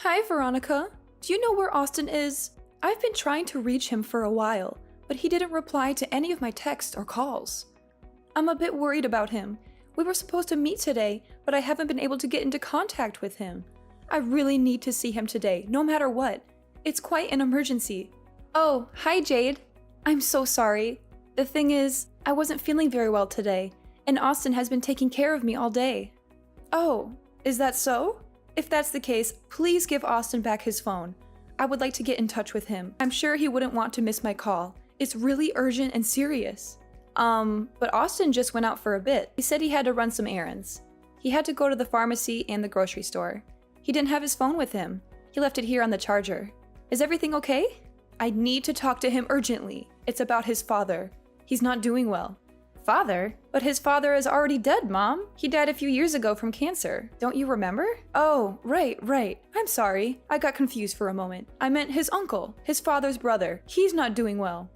Hi, Veronica. Do you know where Austin is? I've been trying to reach him for a while, but he didn't reply to any of my texts or calls. I'm a bit worried about him. We were supposed to meet today, but I haven't been able to get into contact with him. I really need to see him today, no matter what. It's quite an emergency. Oh, hi, Jade. I'm so sorry. The thing is, I wasn't feeling very well today, and Austin has been taking care of me all day. Oh, is that so? If that's the case, please give Austin back his phone. I would like to get in touch with him. I'm sure he wouldn't want to miss my call. It's really urgent and serious. But Austin just went out for a bit. He said he had to run some errands. He had to go to the pharmacy and the grocery store. He didn't have his phone with him. He left it here on the charger. Is everything okay? I need to talk to him urgently. It's about his father. He's not doing well. Father? But his father is already dead, Mom. He died a few years ago from cancer. Don't you remember? Oh, right. I'm sorry. I got confused for a moment. I meant his uncle, his father's brother. He's not doing well.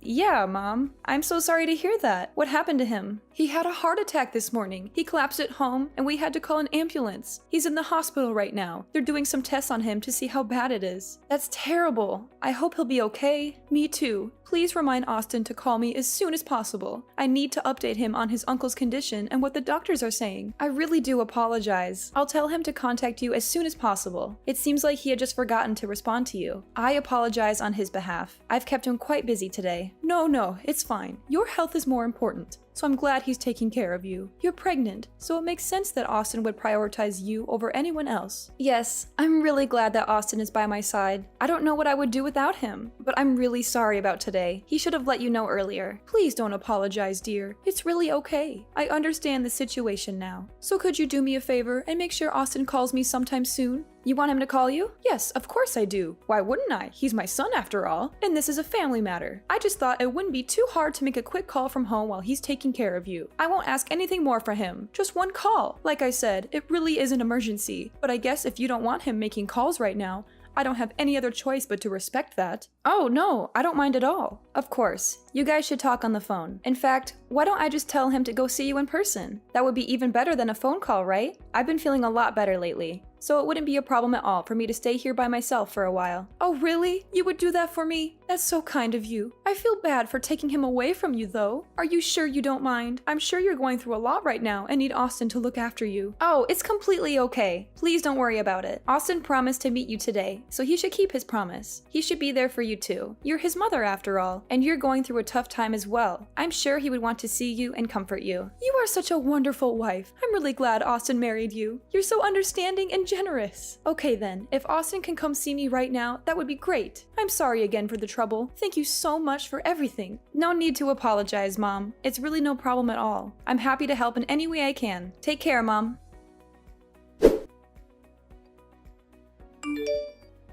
Yeah, Mom. I'm so sorry to hear that. What happened to him? He had a heart attack this morning. He collapsed at home, and we had to call an ambulance. He's in the hospital right now. They're doing some tests on him to see how bad it is. That's terrible. I hope he'll be okay. Me too. Please remind Austin to call me as soon as possible. I need to update him on his uncle's condition and what the doctors are saying. I really do apologize. I'll tell him to contact you as soon as possible. It seems like he had just forgotten to respond to you. I apologize on his behalf. I've kept him quite busy today. No, it's fine. Your health is more important. So I'm glad he's taking care of you. You're pregnant, so it makes sense that Austin would prioritize you over anyone else. Yes, I'm really glad that Austin is by my side. I don't know what I would do without him, but I'm really sorry about today. He should have let you know earlier. Please don't apologize, dear. It's really okay. I understand the situation now. So could you do me a favor and make sure Austin calls me sometime soon? You want him to call you? Yes, of course I do. Why wouldn't I? He's my son after all, and this is a family matter. I just thought it wouldn't be too hard to make a quick call from home while he's taking care of you. I won't ask anything more for him. Just one call. Like I said, it really is an emergency, but I guess if you don't want him making calls right now, I don't have any other choice but to respect that. Oh no, I don't mind at all. Of course, you guys should talk on the phone. In fact, why don't I just tell him to go see you in person? That would be even better than a phone call, right? I've been feeling a lot better lately, so it wouldn't be a problem at all for me to stay here by myself for a while. Oh really? You would do that for me? That's so kind of you. I feel bad for taking him away from you though. Are you sure you don't mind? I'm sure you're going through a lot right now and need Austin to look after you. Oh, it's completely okay. Please don't worry about it. Austin promised to meet you today, so he should keep his promise. He should be there for you too. You're his mother after all, and you're going through a tough time as well. I'm sure he would want to see you and comfort you. You are such a wonderful wife. I'm really glad Austin married you. You're so understanding and generous. Okay then, if Austin can come see me right now, that would be great. I'm sorry again for the trouble. Thank you so much for everything. No need to apologize, Mom. It's really no problem at all. I'm happy to help in any way I can. Take care, Mom.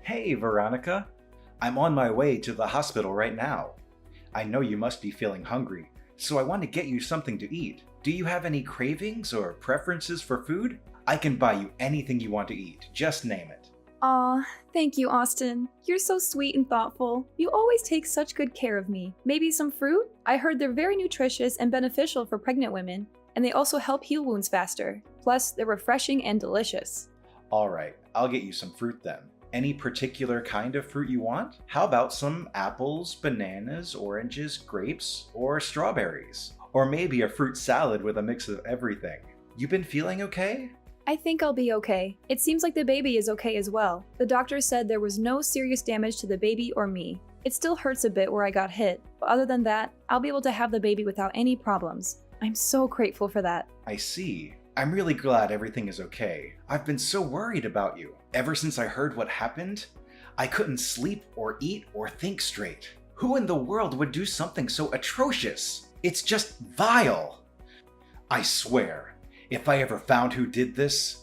Hey, Veronica. I'm on my way to the hospital right now. I know you must be feeling hungry, so I want to get you something to eat. Do you have any cravings or preferences for food? I can buy you anything you want to eat. Just name it. Aw, thank you, Austin. You're so sweet and thoughtful. You always take such good care of me. Maybe some fruit? I heard they're very nutritious and beneficial for pregnant women, and they also help heal wounds faster. Plus, they're refreshing and delicious. Alright, I'll get you some fruit then. Any particular kind of fruit you want? How about some apples, bananas, oranges, grapes, or strawberries? Or maybe a fruit salad with a mix of everything. You been feeling okay? I think I'll be okay. It seems like the baby is okay as well. The doctor said there was no serious damage to the baby or me. It still hurts a bit where I got hit, but other than that, I'll be able to have the baby without any problems. I'm so grateful for that. I see. I'm really glad everything is okay. I've been so worried about you. Ever since I heard what happened, I couldn't sleep or eat or think straight. Who in the world would do something so atrocious? It's just vile. I swear, if I ever found who did this,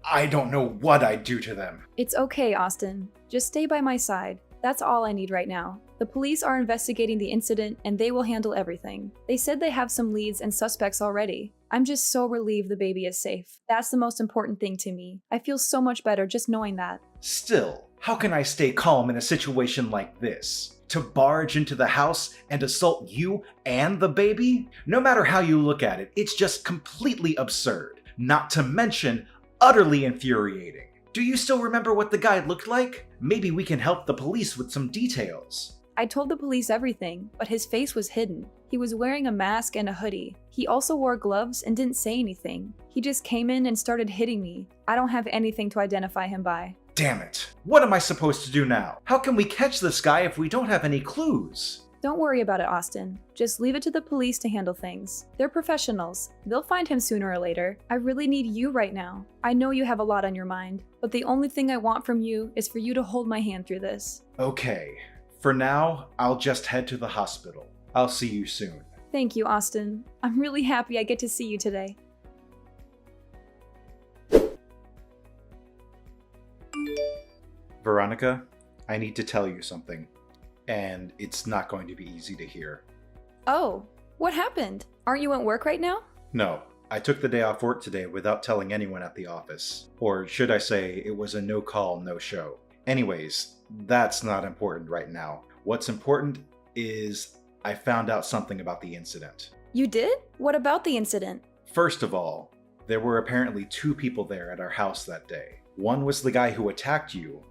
I don't know what I'd do to them. It's okay, Austin. Just stay by my side. That's all I need right now. The police are investigating the incident and they will handle everything. They said they have some leads and suspects already. I'm just so relieved the baby is safe. That's the most important thing to me. I feel so much better just knowing that. Still, how can I stay calm in a situation like this? To barge into the house and assault you and the baby? No matter how you look at it, it's just completely absurd. Not to mention, utterly infuriating. Do you still remember what the guy looked like? Maybe we can help the police with some details. I told the police everything, but his face was hidden. He was wearing a mask and a hoodie. He also wore gloves and didn't say anything. He just came in and started hitting me. I don't have anything to identify him by. Damn it. What am I supposed to do now? How can we catch this guy if we don't have any clues? Don't worry about it, Austin. Just leave it to the police to handle things. They're professionals. They'll find him sooner or later. I really need you right now. I know you have a lot on your mind, but the only thing I want from you is for you to hold my hand through this. Okay. For now, I'll just head to the hospital. I'll see you soon. Thank you, Austin. I'm really happy I get to see you today. Veronica, I need to tell you something. And it's not going to be easy to hear. Oh, what happened? Aren't you at work right now? No, I took the day off work today without telling anyone at the office. Or should I say, it was a no call, no show. Anyways, that's not important right now. What's important is I found out something about the incident. You did? What about the incident? First of all, there were apparently 2 people there at our house that day. One was the guy who attacked you,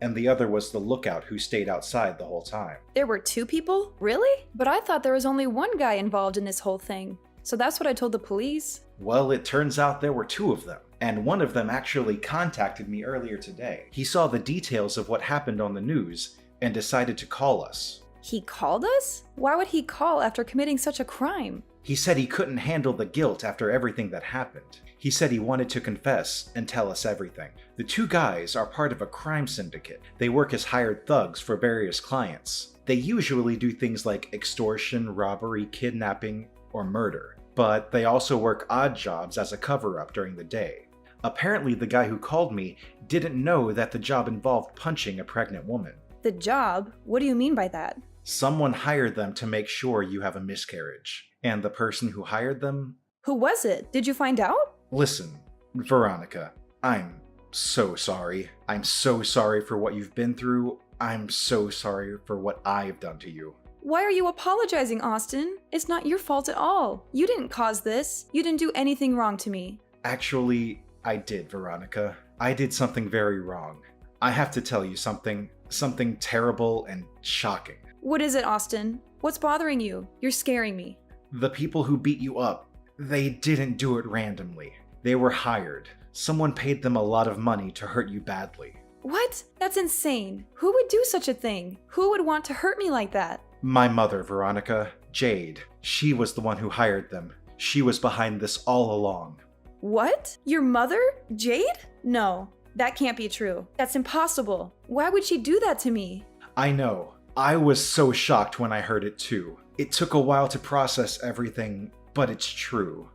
and the other was the lookout who stayed outside the whole time. There were 2 people? Really? But I thought there was only one guy involved in this whole thing. So that's what I told the police. Well, it turns out there were 2 of them, and one of them actually contacted me earlier today. He saw the details of what happened on the news and decided to call us. He called us? Why would he call after committing such a crime? He said he couldn't handle the guilt after everything that happened. He said he wanted to confess and tell us everything. The 2 guys are part of a crime syndicate. They work as hired thugs for various clients. They usually do things like extortion, robbery, kidnapping, or murder. But they also work odd jobs as a cover-up during the day. Apparently, the guy who called me didn't know that the job involved punching a pregnant woman. The job? What do you mean by that? Someone hired them to make sure you have a miscarriage. And the person who hired them? Who was it? Did you find out? Listen, Veronica, I'm so sorry. I'm so sorry for what you've been through. I'm so sorry for what I've done to you. Why are you apologizing, Austin? It's not your fault at all. You didn't cause this. You didn't do anything wrong to me. Actually, I did, Veronica. I did something very wrong. I have to tell you something terrible and shocking. What is it, Austin? What's bothering you? You're scaring me. The people who beat you up, they didn't do it randomly. They were hired. Someone paid them a lot of money to hurt you badly. What? That's insane. Who would do such a thing? Who would want to hurt me like that? My mother, Veronica, Jade. She was the one who hired them. She was behind this all along. What? Your mother? Jade? No, that can't be true. That's impossible. Why would she do that to me? I know. I was so shocked when I heard it too. It took a while to process everything, but it's true.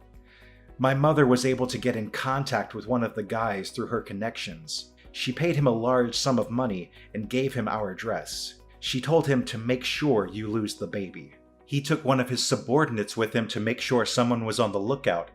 My mother was able to get in contact with one of the guys through her connections. She paid him a large sum of money and gave him our address. She told him to make sure you lose the baby. He took one of his subordinates with him to make sure someone was on the lookout,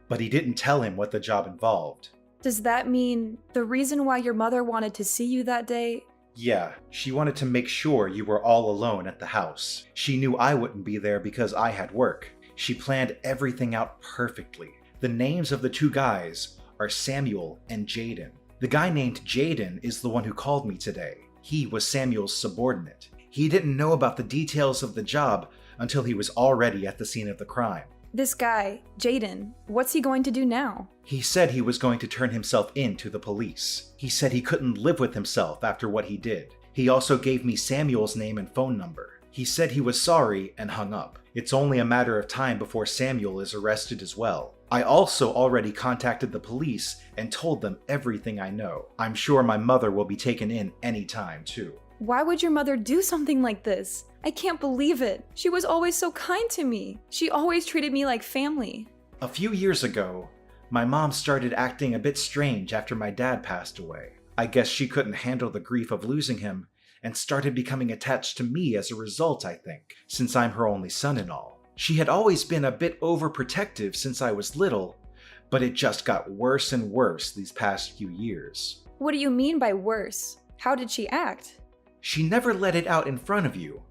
but he didn't tell him what the job involved. Does that mean the reason why your mother wanted to see you that day? Yeah, she wanted to make sure you were all alone at the house. She knew I wouldn't be there because I had work. She planned everything out perfectly. The names of the 2 guys are Samuel and Jaden. The guy named Jaden is the one who called me today. He was Samuel's subordinate. He didn't know about the details of the job until he was already at the scene of the crime. This guy, Jaden, what's he going to do now? He said he was going to turn himself in to the police. He said he couldn't live with himself after what he did. He also gave me Samuel's name and phone number. He said he was sorry and hung up. It's only a matter of time before Samuel is arrested as well. I also already contacted the police and told them everything I know. I'm sure my mother will be taken in any time too. Why would your mother do something like this? I can't believe it. She was always so kind to me. She always treated me like family. A few years ago, my mom started acting a bit strange after my dad passed away. I guess she couldn't handle the grief of losing him and started becoming attached to me as a result, I think, since I'm her only son and all. She had always been a bit overprotective since I was little, but it just got worse and worse these past few years. What do you mean by worse? How did she act? She never let it out in front of you,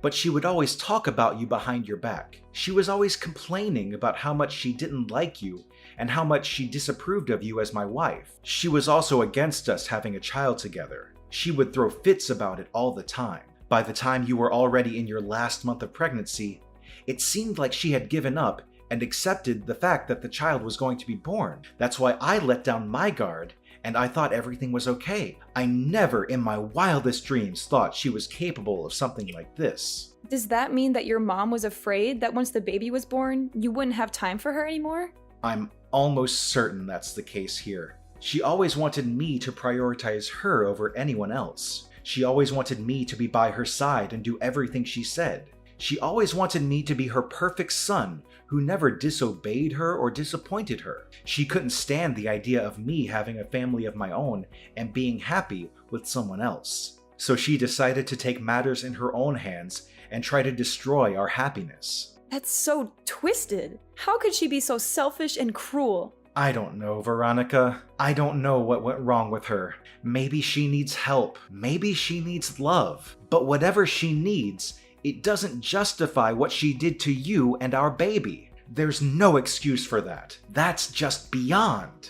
but she would always talk about you behind your back. She was always complaining about how much she didn't like you and how much she disapproved of you as my wife. She was also against us having a child together. She would throw fits about it all the time. By the time you were already in your last month of pregnancy, it seemed like she had given up and accepted the fact that the child was going to be born. That's why I let down my guard and I thought everything was okay. I never in my wildest dreams thought she was capable of something like this. Does that mean that your mom was afraid that once the baby was born, you wouldn't have time for her anymore? I'm almost certain that's the case here. She always wanted me to prioritize her over anyone else. She always wanted me to be by her side and do everything she said. She always wanted me to be her perfect son who never disobeyed her or disappointed her. She couldn't stand the idea of me having a family of my own and being happy with someone else. So she decided to take matters in her own hands and try to destroy our happiness. That's so twisted. How could she be so selfish and cruel? I don't know, Veronica. I don't know what went wrong with her. Maybe she needs help. Maybe she needs love. But whatever she needs, it doesn't justify what she did to you and our baby. There's no excuse for that. That's just beyond.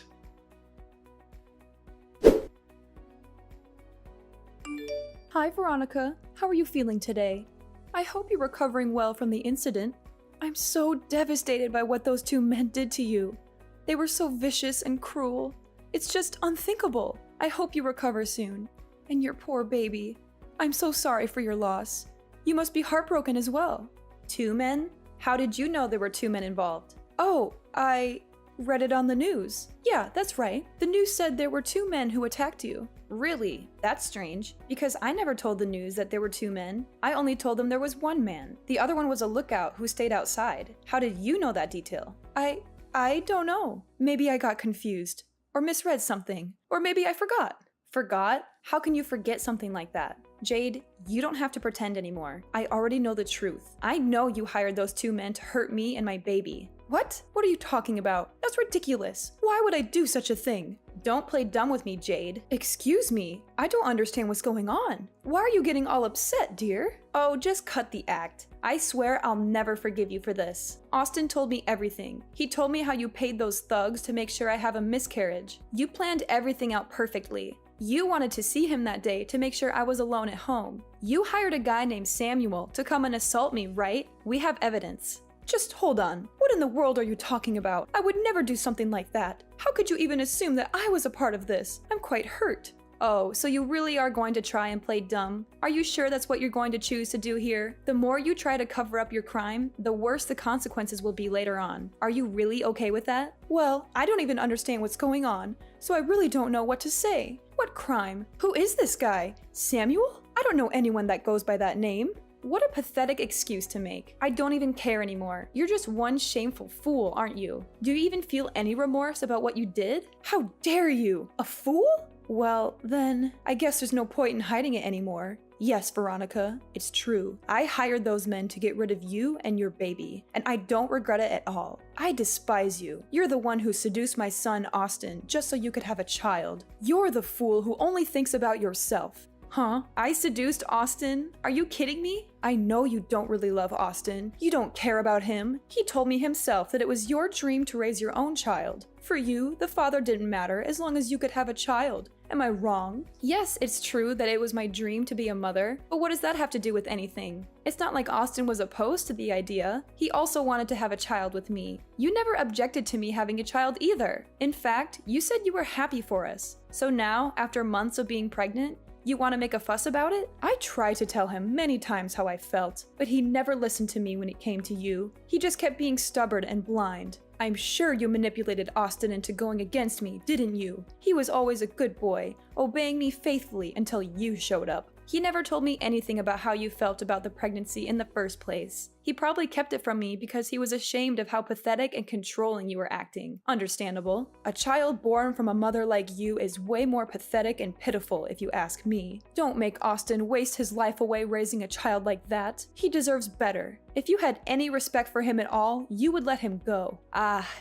Hi, Veronica. How are you feeling today? I hope you're recovering well from the incident. I'm so devastated by what those two men did to you. They were so vicious and cruel. It's just unthinkable. I hope you recover soon. And your poor baby. I'm so sorry for your loss. You must be heartbroken as well. 2 men? How did you know there were 2 men involved? Oh, I read it on the news. Yeah, that's right. The news said there were 2 men who attacked you. Really? That's strange, because I never told the news that there were 2 men. I only told them there was 1 man. The other one was a lookout who stayed outside. How did you know that detail? I don't know. Maybe I got confused. Or misread something. Or maybe I forgot. Forgot? How can you forget something like that? Jade, you don't have to pretend anymore. I already know the truth. I know you hired those 2 men to hurt me and my baby. What? What are you talking about? That's ridiculous. Why would I do such a thing? Don't play dumb with me, Jade. Excuse me. I don't understand what's going on. Why are you getting all upset, dear? Oh, just cut the act. I swear I'll never forgive you for this. Austin told me everything. He told me how you paid those thugs to make sure I have a miscarriage. You planned everything out perfectly. You wanted to see him that day to make sure I was alone at home. You hired a guy named Samuel to come and assault me, right? We have evidence. Just hold on. What in the world are you talking about? I would never do something like that. How could you even assume that I was a part of this? I'm quite hurt. Oh, so you really are going to try and play dumb? Are you sure that's what you're going to choose to do here? The more you try to cover up your crime, the worse the consequences will be later on. Are you really okay with that? Well, I don't even understand what's going on, so I really don't know what to say. What crime? Who is this guy? Samuel? I don't know anyone that goes by that name. What a pathetic excuse to make. I don't even care anymore. You're just one shameful fool, aren't you? Do you even feel any remorse about what you did? How dare you? A fool? Well, then, I guess there's no point in hiding it anymore. Yes, Veronica, it's true. I hired those men to get rid of you and your baby, and I don't regret it at all. I despise you. You're the one who seduced my son, Austin, just so you could have a child. You're the fool who only thinks about yourself. Huh? I seduced Austin? Are you kidding me? I know you don't really love Austin. You don't care about him. He told me himself that it was your dream to raise your own child. For you, the father didn't matter as long as you could have a child. Am I wrong? Yes, it's true that it was my dream to be a mother, but what does that have to do with anything? It's not like Austin was opposed to the idea. He also wanted to have a child with me. You never objected to me having a child either. In fact, you said you were happy for us. So now, after months of being pregnant, you want to make a fuss about it? I tried to tell him many times how I felt, but he never listened to me when it came to you. He just kept being stubborn and blind. I'm sure you manipulated Austin into going against me, didn't you? He was always a good boy, obeying me faithfully until you showed up. He never told me anything about how you felt about the pregnancy in the first place. He probably kept it from me because he was ashamed of how pathetic and controlling you were acting. Understandable. A child born from a mother like you is way more pathetic and pitiful if you ask me. Don't make Austin waste his life away raising a child like that. He deserves better. If you had any respect for him at all, you would let him go.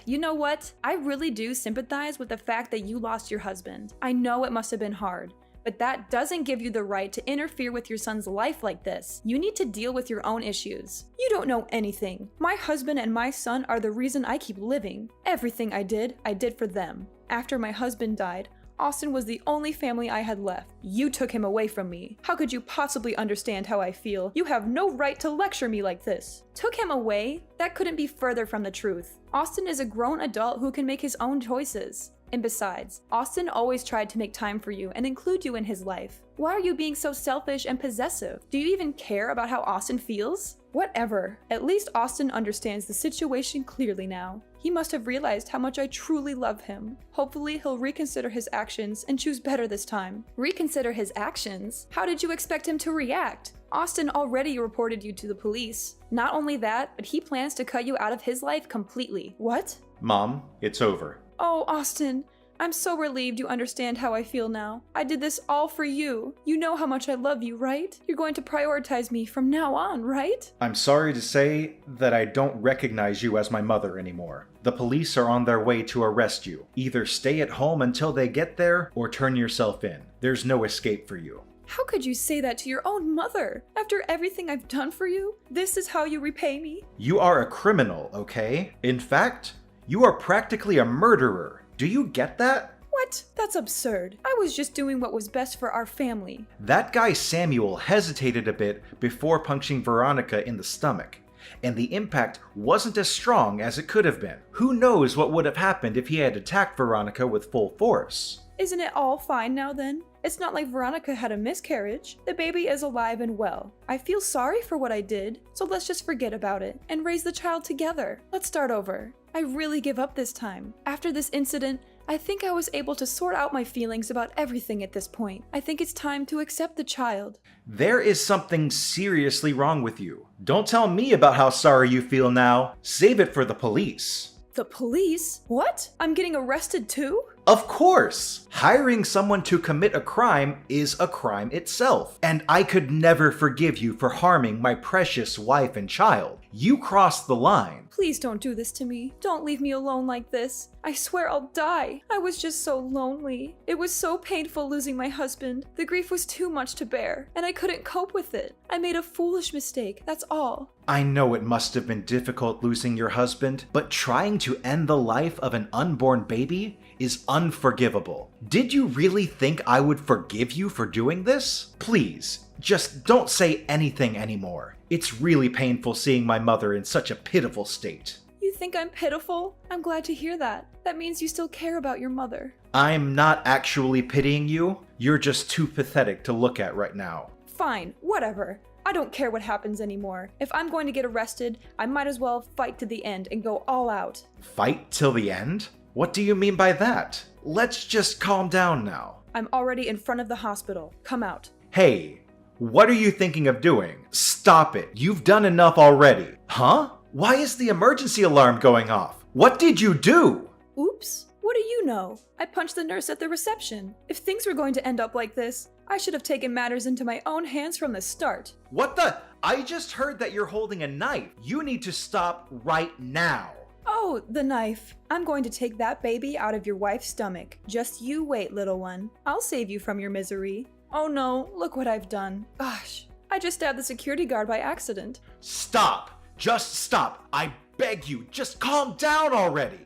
You know what? I really do sympathize with the fact that you lost your husband. I know it must have been hard. But that doesn't give you the right to interfere with your son's life like this. You need to deal with your own issues. You don't know anything. My husband and my son are the reason I keep living. Everything I did for them. After my husband died, Austin was the only family I had left. You took him away from me. How could you possibly understand how I feel? You have no right to lecture me like this. Took him away? That couldn't be further from the truth. Austin is a grown adult who can make his own choices. And besides, Austin always tried to make time for you and include you in his life. Why are you being so selfish and possessive? Do you even care about how Austin feels? Whatever. At least Austin understands the situation clearly now. He must have realized how much I truly love him. Hopefully, he'll reconsider his actions and choose better this time. Reconsider his actions? How did you expect him to react? Austin already reported you to the police. Not only that, but he plans to cut you out of his life completely. What? Mom, it's over. Oh, Austin. I'm so relieved you understand how I feel now. I did this all for you. You know how much I love you, right? You're going to prioritize me from now on, right? I'm sorry to say that I don't recognize you as my mother anymore. The police are on their way to arrest you. Either stay at home until they get there, or turn yourself in. There's no escape for you. How could you say that to your own mother? After everything I've done for you, this is how you repay me? You are a criminal, okay? In fact, you are practically a murderer. Do you get that? What? That's absurd. I was just doing what was best for our family. That guy Samuel hesitated a bit before punching Veronica in the stomach, and the impact wasn't as strong as it could have been. Who knows what would have happened if he had attacked Veronica with full force? Isn't it all fine now then? It's not like Veronica had a miscarriage. The baby is alive and well. I feel sorry for what I did, so let's just forget about it and raise the child together. Let's start over. I really give up this time. After this incident, I think I was able to sort out my feelings about everything at this point. I think it's time to accept the child. There is something seriously wrong with you. Don't tell me about how sorry you feel now. Save it for the police. The police? What? I'm getting arrested too? Of course! Hiring someone to commit a crime is a crime itself. And I could never forgive you for harming my precious wife and child. You crossed the line. Please don't do this to me. Don't leave me alone like this. I swear I'll die. I was just so lonely. It was so painful losing my husband. The grief was too much to bear, and I couldn't cope with it. I made a foolish mistake, that's all. I know it must have been difficult losing your husband, but trying to end the life of an unborn baby is unforgivable. Did you really think I would forgive you for doing this? Please, just don't say anything anymore. It's really painful seeing my mother in such a pitiful state. You think I'm pitiful? I'm glad to hear that. That means you still care about your mother. I'm not actually pitying you. You're just too pathetic to look at right now. Fine, whatever. I don't care what happens anymore. If I'm going to get arrested, I might as well fight to the end and go all out. Fight till the end? What do you mean by that? Let's just calm down now. I'm already in front of the hospital. Come out. Hey, what are you thinking of doing? Stop it. You've done enough already. Huh? Why is the emergency alarm going off? What did you do? Oops. What do you know? I punched the nurse at the reception. If things were going to end up like this, I should have taken matters into my own hands from the start. What the? I just heard that you're holding a knife. You need to stop right now. Oh, the knife. I'm going to take that baby out of your wife's stomach. Just you wait, little one. I'll save you from your misery. Oh no, look what I've done. Gosh, I just stabbed the security guard by accident. Stop. Just stop. I beg you, just calm down already.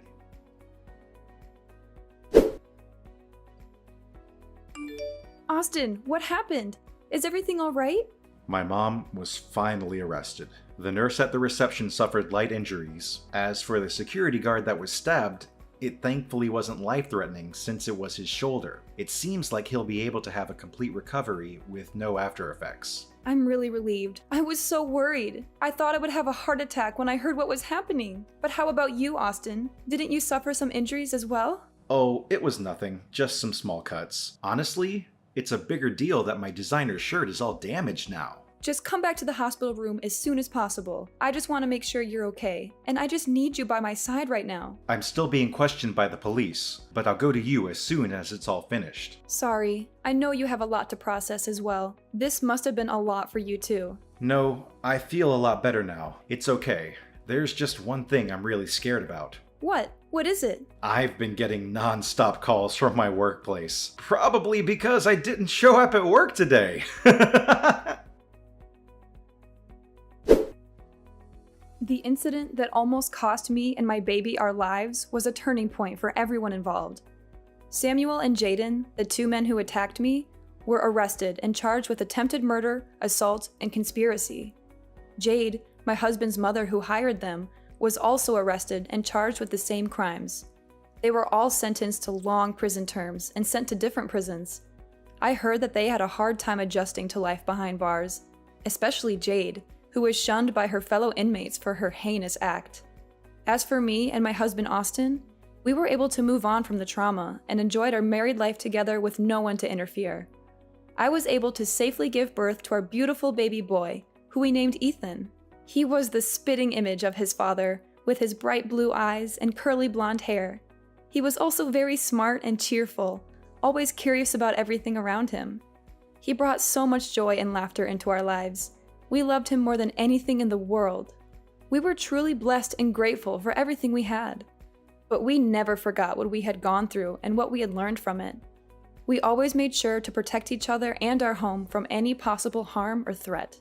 Austin, what happened? Is everything all right? My mom was finally arrested. The nurse at the reception suffered light injuries. As for the security guard that was stabbed, it thankfully wasn't life-threatening since it was his shoulder. It seems like he'll be able to have a complete recovery with no after effects. I'm really relieved. I was so worried. I thought I would have a heart attack when I heard what was happening. But how about you, Austin? Didn't you suffer some injuries as well? Oh, it was nothing. Just some small cuts. Honestly, it's a bigger deal that my designer shirt is all damaged now. Just come back to the hospital room as soon as possible. I just want to make sure you're okay. And I just need you by my side right now. I'm still being questioned by the police, but I'll go to you as soon as it's all finished. Sorry. I know you have a lot to process as well. This must have been a lot for you too. No, I feel a lot better now. It's okay. There's just one thing I'm really scared about. What? What is it? I've been getting non-stop calls from my workplace. Probably because I didn't show up at work today. The incident that almost cost me and my baby our lives was a turning point for everyone involved. Samuel and Jaden, the two men who attacked me, were arrested and charged with attempted murder, assault, and conspiracy. Jade, my husband's mother who hired them, was also arrested and charged with the same crimes. They were all sentenced to long prison terms and sent to different prisons. I heard that they had a hard time adjusting to life behind bars, especially Jade, who was shunned by her fellow inmates for her heinous act. As for me and my husband Austin, we were able to move on from the trauma and enjoyed our married life together with no one to interfere. I was able to safely give birth to our beautiful baby boy, who we named Ethan. He was the spitting image of his father, with his bright blue eyes and curly blonde hair. He was also very smart and cheerful, always curious about everything around him. He brought so much joy and laughter into our lives. We loved him more than anything in the world. We were truly blessed and grateful for everything we had. But we never forgot what we had gone through and what we had learned from it. We always made sure to protect each other and our home from any possible harm or threat.